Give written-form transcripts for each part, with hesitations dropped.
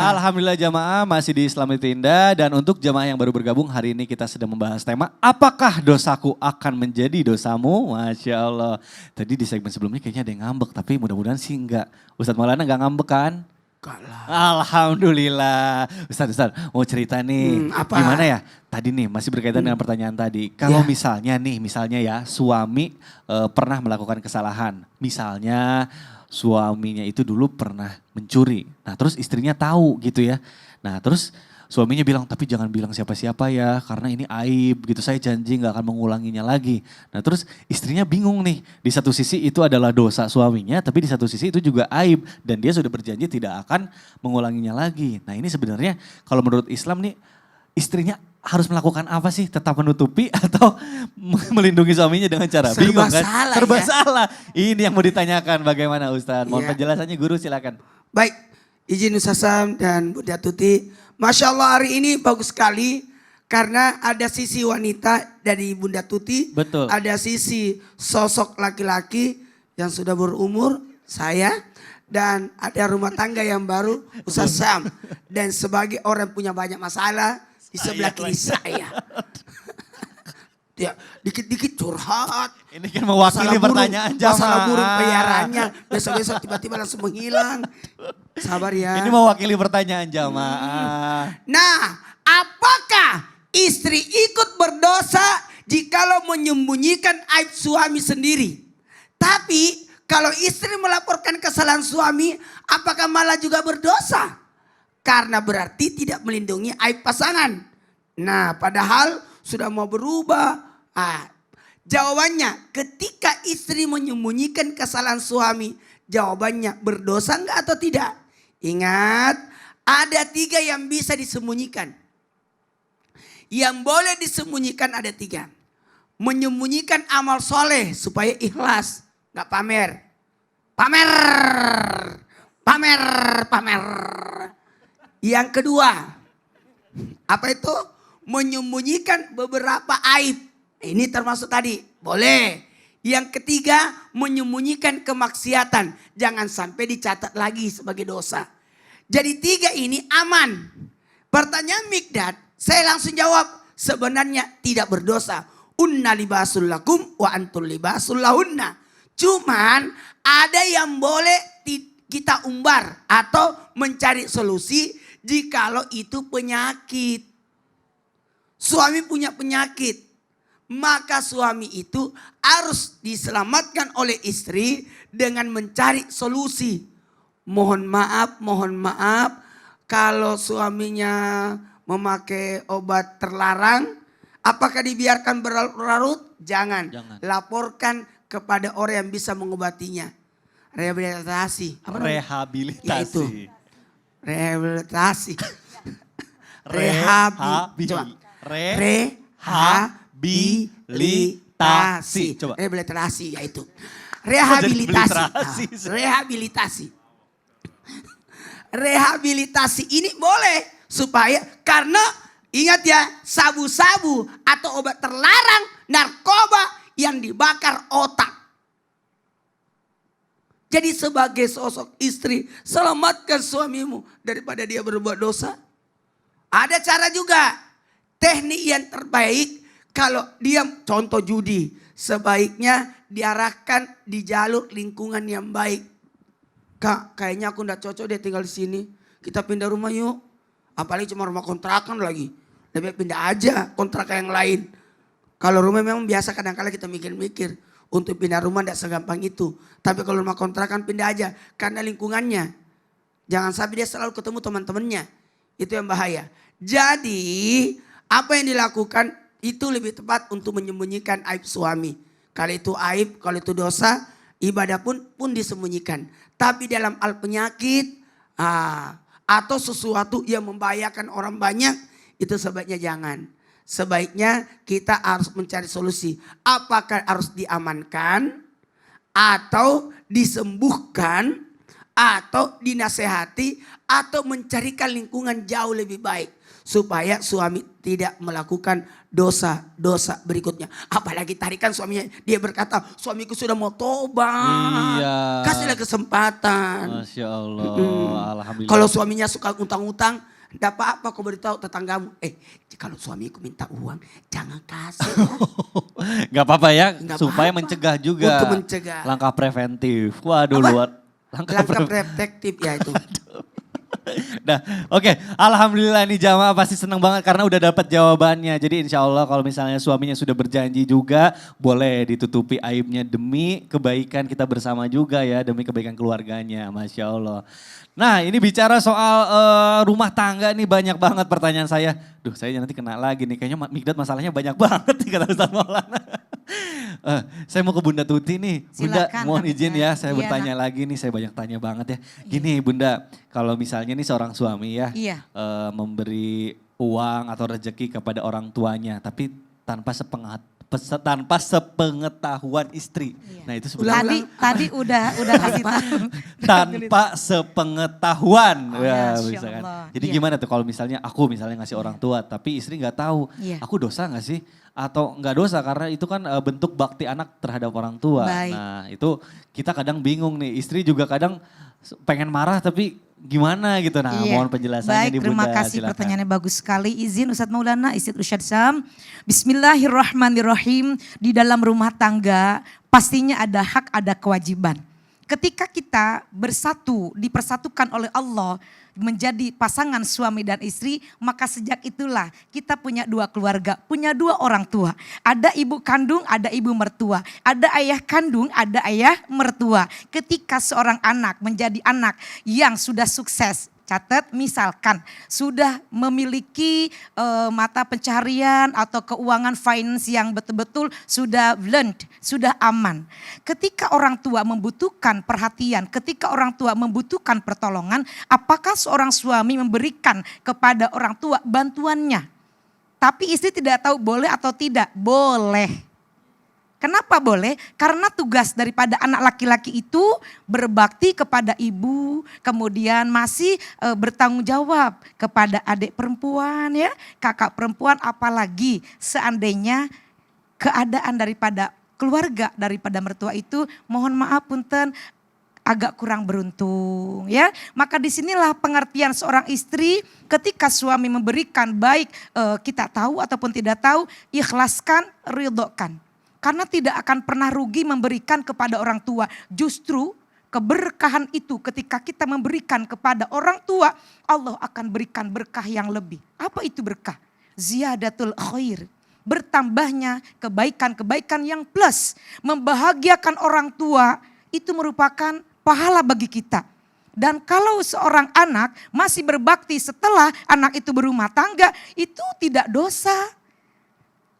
Alhamdulillah jamaah masih di Islam itu Indah. Dan untuk jamaah yang baru bergabung hari ini kita sedang membahas tema apakah dosaku akan menjadi dosamu? Masya Allah. Tadi di segmen sebelumnya kayaknya ada yang ngambek tapi mudah-mudahan sih enggak. Ustadz Maulana enggak ngambek kan? Enggak lah. Alhamdulillah. Ustadz mau cerita nih. Apa? Gimana ya? Tadi nih masih berkaitan dengan pertanyaan tadi. Kalau misalnya ya suami pernah melakukan kesalahan. Misalnya suaminya itu dulu pernah mencuri. Nah terus istrinya tahu gitu ya. Nah terus suaminya bilang tapi jangan bilang siapa-siapa ya karena ini aib gitu. Saya janji gak akan mengulanginya lagi. Nah terus istrinya bingung nih. Di satu sisi itu adalah dosa suaminya tapi di satu sisi itu juga aib. Dan dia sudah berjanji tidak akan mengulanginya lagi. Nah ini sebenarnya kalau menurut Islam nih istrinya harus melakukan apa sih? Tetap menutupi atau melindungi suaminya dengan cara bingung kan? Serba salah. Ini yang mau ditanyakan bagaimana Ustaz? Mohon penjelasannya guru silakan. Baik, izin Ustaz Sam dan Bunda Tuti. Masya Allah hari ini bagus sekali. Karena ada sisi wanita dari Bunda Tuti. Betul. Ada sisi sosok laki-laki yang sudah berumur, saya. Dan ada rumah tangga yang baru, Ustaz Sam. Dan sebagai orang punya banyak masalah, di sebelah kiri saya. Ya, dikit-dikit curhat. Ini kan mewakili pertanyaan jamaah. Masalah burung peliharaannya. Besok-besok tiba-tiba langsung menghilang. Sabar ya. Ini mewakili pertanyaan jamaah. Nah, apakah istri ikut berdosa jikalau menyembunyikan aib suami sendiri? Tapi kalau istri melaporkan kesalahan suami, apakah malah juga berdosa? Karena berarti tidak melindungi aib pasangan. Nah padahal sudah mau berubah. Jawabannya ketika istri menyembunyikan kesalahan suami. Jawabannya berdosa enggak atau tidak? Ingat ada 3 yang bisa disembunyikan. Yang boleh disembunyikan ada 3. Menyembunyikan amal soleh supaya ikhlas. Enggak pamer. Pamer. Yang kedua, apa itu? Menyembunyikan beberapa aib. Ini termasuk tadi, boleh. Yang ketiga, menyembunyikan kemaksiatan. Jangan sampai dicatat lagi sebagai dosa. Jadi 3 ini aman. Pertanyaan Mikdad, saya langsung jawab. Sebenarnya tidak berdosa. Unna libasul lakum wa antul libasul lahunna. Cuman ada yang boleh kita umbar atau mencari solusi jikalau itu penyakit. Suami punya penyakit. Maka suami itu harus diselamatkan oleh istri dengan mencari solusi. Mohon maaf kalau suaminya memakai obat terlarang. Apakah dibiarkan berlarut-larut? Jangan. Laporkan kepada orang yang bisa mengobatinya. Rehabilitasi. Apa namanya? Rehabilitasi. Ya itu. Rehabilitasi. Rehabilitasi. Coba. Rehabilitasi yaitu. Rehabilitasi. Rehabilitasi ini boleh supaya karena ingat ya sabu-sabu atau obat terlarang narkoba yang dibakar otak. Jadi sebagai sosok istri, selamatkan suamimu daripada dia berbuat dosa. Ada cara juga, teknik yang terbaik kalau dia contoh judi. Sebaiknya diarahkan di jalur lingkungan yang baik. Kak, kayaknya aku gak cocok deh tinggal di sini. Kita pindah rumah yuk. Apalagi cuma rumah kontrakan lagi. Lebih pindah aja kontrakan yang lain. Kalau rumah memang biasa kadang-kadang kita mikir-mikir. Untuk pindah rumah tidak segampang itu. Tapi kalau rumah kontrakan pindah aja. Karena lingkungannya. Jangan sampai dia selalu ketemu teman-temannya. Itu yang bahaya. Jadi apa yang dilakukan itu lebih tepat untuk menyembunyikan aib suami. Kalau itu aib, kalau itu dosa. Ibadah pun disembunyikan. Tapi dalam hal penyakit. Atau sesuatu yang membahayakan orang banyak. Itu sebaiknya jangan. Sebaiknya kita harus mencari solusi. Apakah harus diamankan atau disembuhkan atau dinasehati atau mencarikan lingkungan jauh lebih baik supaya suami tidak melakukan dosa-dosa berikutnya. Apalagi tarikan suaminya, dia berkata, suamiku sudah mau tobat. Iya. Kasihlah kesempatan. Masya Allah, alhamdulillah. Kalau suaminya suka utang-utang, tidak apa-apa kau beritahu tetanggamu. Kalau suamiku minta uang, jangan kasih. Gak apa-apa ya, Nggak supaya apa-apa. mencegah juga. Untuk mencegah. Langkah preventif. Waduh, Apa? luar. Langkah protektif ya itu. Nah, oke. Alhamdulillah nih jamaah pasti senang banget karena udah dapat jawabannya. Jadi insya Allah kalau misalnya suaminya sudah berjanji juga, boleh ditutupi aibnya demi kebaikan kita bersama juga ya, demi kebaikan keluarganya. Masya Allah. Nah ini bicara soal rumah tangga nih, banyak banget pertanyaan saya. Duh, saya nanti kena lagi nih, kayaknya Migdad masalahnya banyak banget nih kata Ustaz Maulana. Saya mau ke Bunda Tuti nih. Bunda, Silakan, mohon Kak izin Migdad. ya, saya Iya, bertanya Nak. lagi nih, saya banyak tanya banget ya. Gini Bunda, kalau misalnya nih seorang suami ya, Iya. memberi uang atau rezeki kepada orang tuanya, tapi tanpa sepengetahuan istri. Iya. Nah itu sebenarnya Tadi udah kasih tahu. tanpa sepengetahuan. Ya, Masya bisa kan. Allah. Jadi Iya. gimana tuh kalau misalnya aku ngasih orang tua tapi istri nggak tahu, Iya. aku dosa nggak sih? Atau nggak dosa karena itu kan bentuk bakti anak terhadap orang tua. Baik. Nah itu kita kadang bingung nih, istri juga kadang pengen marah tapi gimana gitu. Nah Iya. mohon penjelasannya Baik, nih Bunda. terima kasih silakan. pertanyaannya bagus sekali. Izin Ustadz Maulana, Istri Ursyad Sam. Bismillahirrahmanirrahim. Di dalam rumah tangga pastinya ada hak, ada kewajiban. Ketika kita bersatu, dipersatukan oleh Allah menjadi pasangan suami dan istri, maka sejak itulah kita punya dua keluarga, punya dua orang tua. Ada ibu kandung, ada ibu mertua. Ada ayah kandung, ada ayah mertua. Ketika seorang anak menjadi anak yang sudah sukses, catat misalkan sudah memiliki mata pencaharian atau keuangan finance yang betul-betul sudah blend, sudah aman. Ketika orang tua membutuhkan perhatian, ketika orang tua membutuhkan pertolongan, apakah seorang suami memberikan kepada orang tua bantuannya? Tapi istri tidak tahu boleh atau tidak? Boleh. Kenapa boleh? Karena tugas daripada anak laki-laki itu berbakti kepada ibu, kemudian masih bertanggung jawab kepada adik perempuan ya, kakak perempuan, apalagi seandainya keadaan daripada keluarga, daripada mertua itu mohon maaf punten agak kurang beruntung ya. Maka disinilah pengertian seorang istri ketika suami memberikan baik kita tahu ataupun tidak tahu, ikhlaskan, ridhokan. Karena tidak akan pernah rugi memberikan kepada orang tua. Justru keberkahan itu ketika kita memberikan kepada orang tua, Allah akan berikan berkah yang lebih. Apa itu berkah? Ziyadatul khair. Bertambahnya kebaikan-kebaikan yang plus. Membahagiakan orang tua itu merupakan pahala bagi kita. Dan kalau seorang anak masih berbakti setelah anak itu berumah tangga, itu tidak dosa.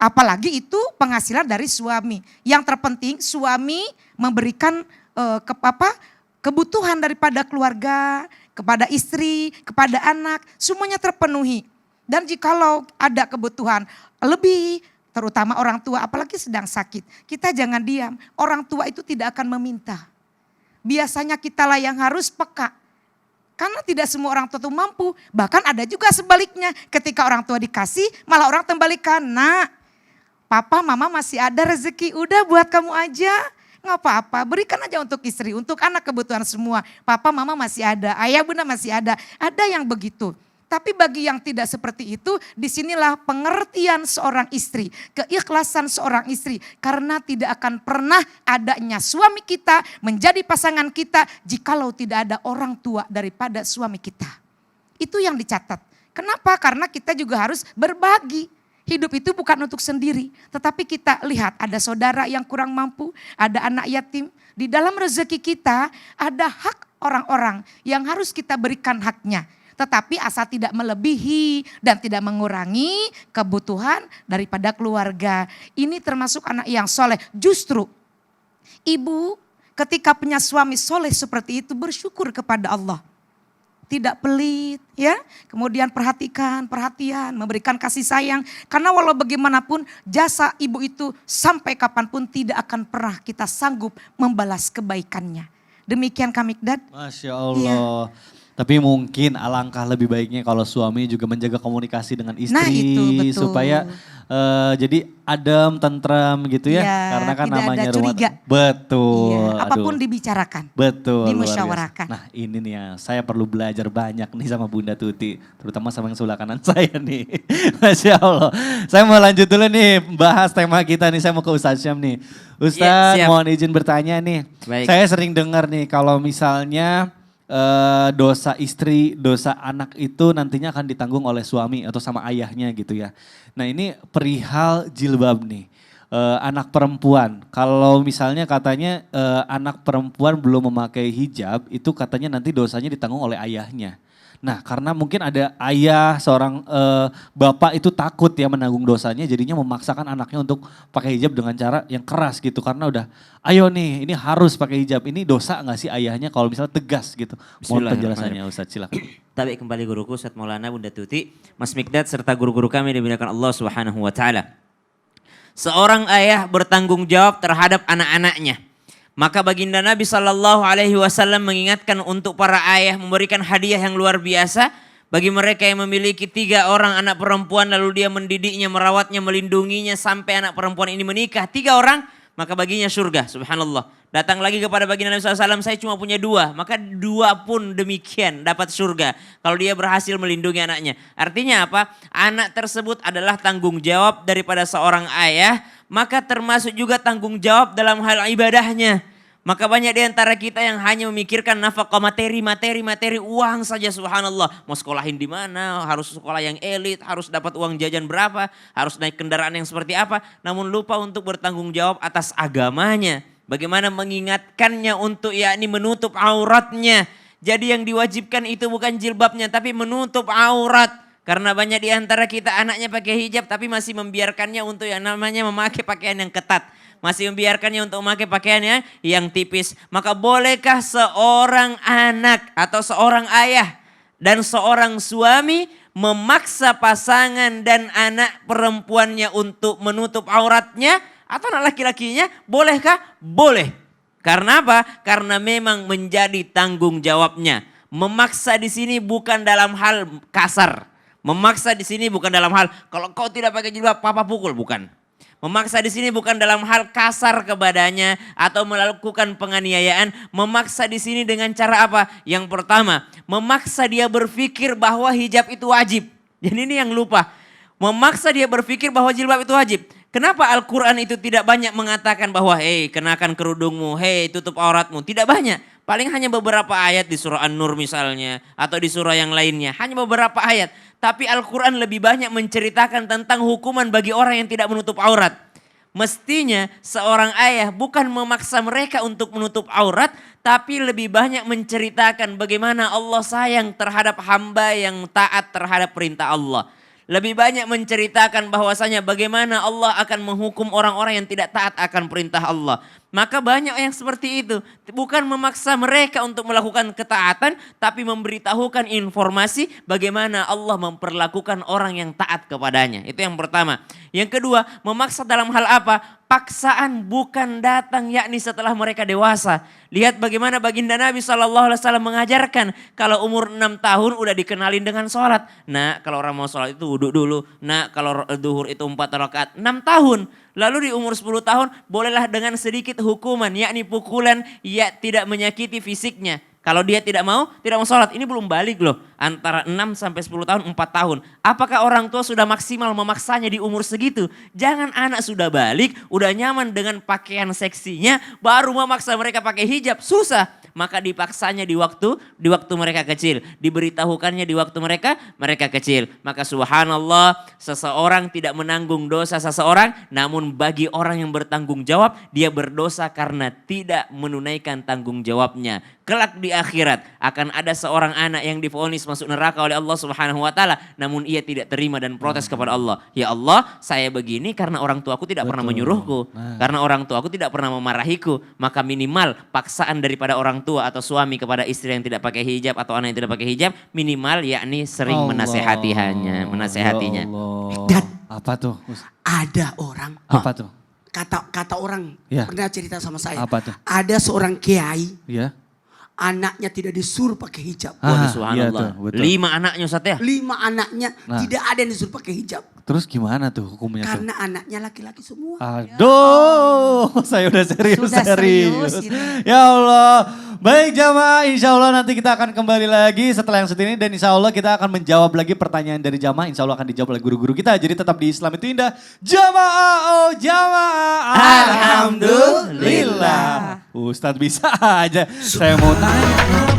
Apalagi itu penghasilan dari suami. Yang terpenting suami memberikan kebutuhan daripada keluarga, kepada istri, kepada anak, semuanya terpenuhi. Dan jikalau ada kebutuhan lebih, terutama orang tua apalagi sedang sakit, kita jangan diam. Orang tua itu tidak akan meminta. Biasanya kitalah yang harus peka. Karena tidak semua orang tua itu mampu. Bahkan ada juga sebaliknya, ketika orang tua dikasih malah orang kembalikan, nak, papa mama masih ada rezeki, udah buat kamu aja. Nggak apa-apa, berikan aja untuk istri, untuk anak kebutuhan semua. Papa mama masih ada, ayah bunda masih ada. Ada yang begitu. Tapi bagi yang tidak seperti itu, disinilah pengertian seorang istri. Keikhlasan seorang istri. Karena tidak akan pernah adanya suami kita menjadi pasangan kita jikalau tidak ada orang tua daripada suami kita. Itu yang dicatat. Kenapa? Karena kita juga harus berbagi. Hidup itu bukan untuk sendiri, tetapi kita lihat ada saudara yang kurang mampu, ada anak yatim. Di dalam rezeki kita ada hak orang-orang yang harus kita berikan haknya. Tetapi asal tidak melebihi dan tidak mengurangi kebutuhan daripada keluarga. Ini termasuk anak yang soleh. Justru ibu ketika punya suami soleh seperti itu bersyukur kepada Allah. Tidak pelit ya, kemudian perhatian, memberikan kasih sayang. Karena walau bagaimanapun jasa ibu itu sampai kapanpun tidak akan pernah kita sanggup membalas kebaikannya. Demikian Kak Migdad. Masya Allah. Tapi mungkin alangkah lebih baiknya kalau suami juga menjaga komunikasi dengan istri. Nah, itu, betul. Supaya jadi adem, tentram gitu ya. Iya, Karena kan tidak namanya ada rumah. curiga. Betul. Iya, apapun aduh. dibicarakan. Betul. luar biasa. Dimusyawarahkan. Nah ini nih ya, saya perlu belajar banyak nih sama Bunda Tuti. Terutama sama yang sebelah kanan saya nih. Masya Allah. Saya mau lanjut dulu nih bahas tema kita nih. Saya mau ke Ustadz Syam nih. Ustadz siap. mohon izin bertanya nih. Baik. Saya sering dengar nih kalau misalnya dosa istri, dosa anak itu nantinya akan ditanggung oleh suami atau sama ayahnya gitu ya. Nah ini perihal jilbab nih. Anak perempuan, kalau misalnya katanya anak perempuan belum memakai hijab, itu katanya nanti dosanya ditanggung oleh ayahnya. Nah karena mungkin ada ayah, seorang bapak itu takut ya menanggung dosanya, jadinya memaksakan anaknya untuk pakai hijab dengan cara yang keras gitu. Karena udah, ayo nih ini harus pakai hijab, ini dosa gak sih ayahnya kalau misalnya tegas gitu. Mohon penjelasannya Ustadz, silakan. Tabi kembali guruku Ustadz Maulana, Bunda Tuti, Mas Mikdad serta guru-guru kami dimuliakan Allah Subhanahu wa taala. Seorang ayah bertanggung jawab terhadap anak-anaknya. Maka baginda Nabi SAW mengingatkan untuk para ayah memberikan hadiah yang luar biasa bagi mereka yang memiliki 3 orang anak perempuan lalu dia mendidiknya, merawatnya, melindunginya sampai anak perempuan ini menikah. 3 orang, maka baginya surga, subhanallah. Datang lagi kepada baginda Nabi SAW, saya cuma punya 2, maka 2 pun demikian dapat surga. Kalau dia berhasil melindungi anaknya. Artinya apa? Anak tersebut adalah tanggung jawab daripada seorang ayah, maka termasuk juga tanggung jawab dalam hal ibadahnya. Maka banyak di antara kita yang hanya memikirkan nafkah materi uang saja, subhanallah. Mau sekolahin di mana, harus sekolah yang elit, harus dapat uang jajan berapa, harus naik kendaraan yang seperti apa. Namun lupa untuk bertanggung jawab atas agamanya. Bagaimana mengingatkannya untuk yakni menutup auratnya. Jadi yang diwajibkan itu bukan jilbabnya tapi menutup aurat. Karena banyak di antara kita anaknya pakai hijab tapi masih membiarkannya untuk yang namanya memakai pakaian yang ketat. Masih membiarkannya untuk memakai pakaiannya yang tipis. Maka bolehkah seorang anak atau seorang ayah dan seorang suami memaksa pasangan dan anak perempuannya untuk menutup auratnya atau anak laki-lakinya? Bolehkah? Boleh. Karena apa? Karena memang menjadi tanggung jawabnya. Memaksa di sini bukan dalam hal kasar. Memaksa di sini bukan dalam hal kalau kau tidak pakai jilbab papa pukul, bukan. Memaksa di sini bukan dalam hal kasar kepadanya atau melakukan penganiayaan. Memaksa di sini dengan cara apa? Yang pertama, memaksa dia berpikir bahwa hijab itu wajib. Jadi ini yang lupa. Memaksa dia berpikir bahwa jilbab itu wajib. Kenapa Al-Quran itu tidak banyak mengatakan bahwa hei kenakan kerudungmu, hei tutup auratmu. Tidak banyak. Paling hanya beberapa ayat di surah An-Nur misalnya. Atau di surah yang lainnya. Hanya beberapa ayat. Tapi Al-Quran lebih banyak menceritakan tentang hukuman bagi orang yang tidak menutup aurat. Mestinya seorang ayah bukan memaksa mereka untuk menutup aurat. Tapi lebih banyak menceritakan bagaimana Allah sayang terhadap hamba yang taat terhadap perintah Allah. Lebih banyak menceritakan bahwasanya bagaimana Allah akan menghukum orang-orang yang tidak taat akan perintah Allah. Maka banyak yang seperti itu. Bukan memaksa mereka untuk melakukan ketaatan. Tapi memberitahukan informasi bagaimana Allah memperlakukan orang yang taat kepadanya. Itu yang pertama. Yang kedua, memaksa dalam hal apa? Paksaan bukan datang yakni setelah mereka dewasa. Lihat bagaimana baginda Nabi SAW mengajarkan. Kalau umur 6 tahun udah dikenalin dengan sholat. Nah kalau orang mau sholat itu wudhu dulu. Nah kalau duhur itu 4 rakaat. 6 tahun. Lalu di umur 10 tahun bolehlah dengan sedikit hukuman. Yakni pukulan ya tidak menyakiti fisiknya. Kalau dia tidak mau sholat. Ini belum balik loh. Antara 6 sampai 10 tahun, 4 tahun. Apakah orang tua sudah maksimal memaksanya di umur segitu? Jangan anak sudah balik, udah nyaman dengan pakaian seksinya, baru memaksa mereka pakai hijab. Susah. Maka dipaksanya di waktu mereka kecil. Diberitahukannya di waktu mereka kecil. Maka subhanallah, seseorang tidak menanggung dosa seseorang. Namun bagi orang yang bertanggung jawab, dia berdosa karena tidak menunaikan tanggung jawabnya. Kelak di akhirat akan ada seorang anak yang divonis masuk neraka oleh Allah Subhanahu wa taala, namun ia tidak terima dan protes kepada Allah. Ya Allah, saya begini karena orang tuaku tidak pernah menyuruhku. Karena orang tuaku tidak pernah memarahiku. Maka minimal paksaan daripada orang tua atau suami kepada istri yang tidak pakai hijab atau anak yang tidak pakai hijab, minimal yakni sering menasehatinya. Dan apa tuh? ada orang, Apa tuh? kata orang Ya. pernah cerita sama saya. Apa tuh? Ada seorang kiai, Ya. anaknya tidak disuruh pakai hijab. Waduh, Ah, subhanallah. iya tuh, betul. 5 anaknya Ustaz ya? 5 anaknya Nah. tidak ada yang disuruh pakai hijab. Terus gimana tuh hukumnya tuh? Karena anaknya laki-laki semua. Aduh, saya udah serius. Sudah serius ini. Ya Allah. Baik jamaah, insya Allah nanti kita akan kembali lagi setelah yang satu ini. Dan insya Allah kita akan menjawab lagi pertanyaan dari jamaah. Insya Allah akan dijawab oleh guru-guru kita. Jadi tetap di Islam itu indah. Jamaah, oh jamaah. Alhamdulillah. Ustadz bisa aja. Saya mau tanya.